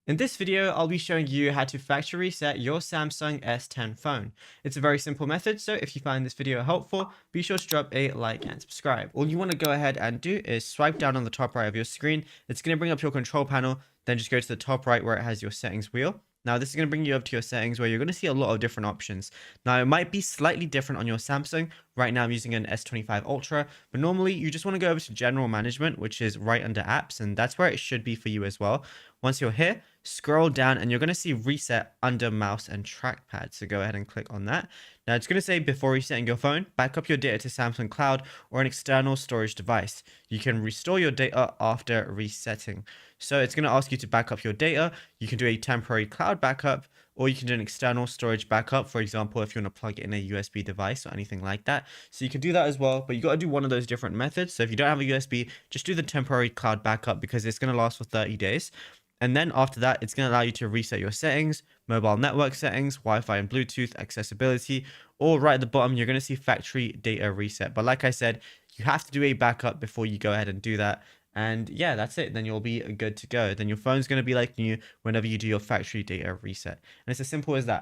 In this video, I'll be showing you how to factory reset your Samsung S10 phone. It's a very simple method, so if you find this video helpful, be sure to drop a like and subscribe. All you want to go ahead and do is swipe down on the top right of your screen. It's going to bring up your control panel, then just go to the top right where it has your settings wheel. Now, this is going to bring you up to your settings where you're going to see a lot of different options. Now, it might be slightly different on your Samsung. Right now, I'm using an S25 Ultra, but normally you just want to go over to General Management, which is right under Apps, and that's where it should be for you as well. Once you're here, scroll down and you're going to see Reset under Mouse and Trackpad. So go ahead and click on that. Now, it's going to say before resetting your phone, back up your data to Samsung Cloud or an external storage device. You can restore your data after resetting. So it's going to ask you to back up your data. You can do a temporary cloud backup, or you can do an external storage backup. For example, if you want to plug it in a USB device or anything like that. So you can do that as well, but you got to do one of those different methods. So if you don't have a USB, just do the temporary cloud backup because it's going to last for 30 days. And then after that, it's going to allow you to reset your settings, mobile network settings, Wi-Fi and Bluetooth, accessibility, or right at the bottom, you're going to see factory data reset. But like I said, you have to do a backup before you go ahead and do that. And yeah, that's it. Then you'll be good to go. Then your phone's going to be like new whenever you do your factory data reset. And it's as simple as that.